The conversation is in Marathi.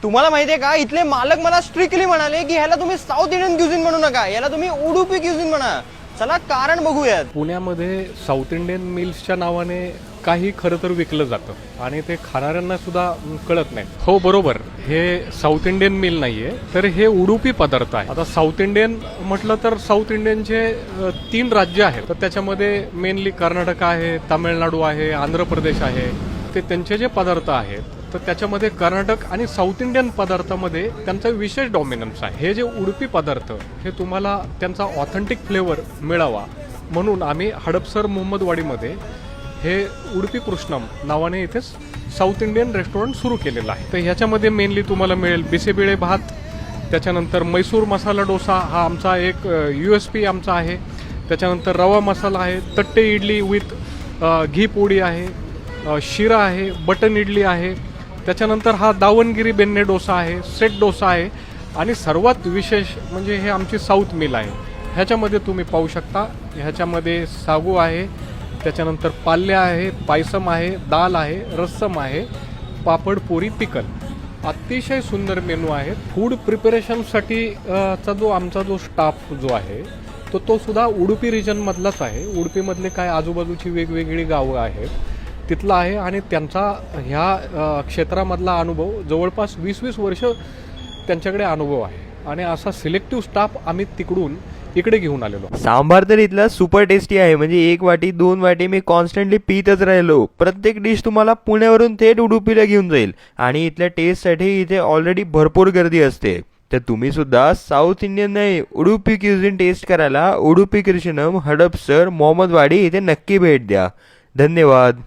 तुम्हाला माहितीये का, इथले मालक मला स्ट्रिक्टली म्हणाले की ह्याला तुम्ही साऊथ इंडियन क्युझिन म्हणू नका, याला तुम्ही उडुपी क्युझिन म्हणा. चला कारण बघूयात. पुण्यामध्ये साऊथ इंडियन मिल्सच्या नावाने काही खरं तर विकलं जातं आणि ते खाणाऱ्यांना सुद्धा कळत नाही. हो बरोबर, हे साऊथ इंडियन मिल नाहीये, तर हे उडुपी पदार्थ आहे. आता साऊथ इंडियन म्हटलं तर साऊथ इंडियनचे 3 राज्य आहेत, तर त्याच्यामध्ये मेनली कर्नाटक आहे, तामिळनाडू आहे, आंध्र प्रदेश आहे. ते त्यांचे जे पदार्थ आहेत तर त्याच्यामध्ये कर्नाटक आणि साऊथ इंडियन पदार्थामध्ये त्यांचा विशेष डॉमिनन्स आहे. हे जे उडुपी पदार्थ हे तुम्हाला त्यांचा ऑथेंटिक फ्लेवर मिळावा म्हणून आम्ही हडपसर मोहम्मदवाडीमध्ये हे उडुपी कृष्णम नावाने इथे साऊथ इंडियन रेस्टॉरंट सुरू केलेलं आहे. तर ह्याच्यामध्ये मेनली तुम्हाला मिळेल बिसेबिळे भात, त्याच्यानंतर मैसूर मसाला डोसा हा आमचा एक USP आमचा आहे. त्याच्यानंतर रवा मसाला आहे, तट्टे इडली विथ घी पोळी आहे, शिरा आहे, बटन इडली आहे. त्याच्यानंतर हा दावणगिरी बेन्ने डोसा आहे, सेट डोसा आहे आणि सर्वात विशेष म्हणजे हे आमची साऊथ मिल आहे. ह्याच्यामध्ये तुम्ही पाहू शकता, ह्याच्यामध्ये सागू आहे, त्याच्यानंतर पाल्य आहे, पायसम आहे, दाल आहे, रस्सम आहे, पापड पुरी पिकल. अतिशय सुंदर मेनू आहे. फूड प्रिपरेशनसाठी चा जो आमचा जो स्टाफ जो आहे तो सुद्धा उडुपी रिजनमधलाच आहे. उडुपीमधले काय आजूबाजूची वेगवेगळी गावं आहेत तिथला आहे आणि त्यांचा ह्या क्षेत्रामधला अनुभव जवळपास 20-20 वर्ष त्यांच्याकडे अनुभव आहे आणि असा सिलेक्टिव्ह स्टाफ आम्ही तिकडून इकडे घेऊन आलेलो. सांबार तर इथला सुपर टेस्टी आहे. म्हणजे 1 वाटी 2 वाटी मी कॉन्स्टंटली पितच राहिलो. प्रत्येक डिश तुम्हाला पुण्यावरून थेट उडुपीला घेऊन जाईल आणि इथल्या टेस्टसाठी इथे ऑलरेडी भरपूर गर्दी असते. तर तुम्ही सुद्धा साऊथ इंडियन नाही उडुपी क्युझिन टेस्ट करायला उडुपी कृष्णम, हडपसर, मोहम्मदवाडी इथे नक्की भेट द्या. धन्यवाद.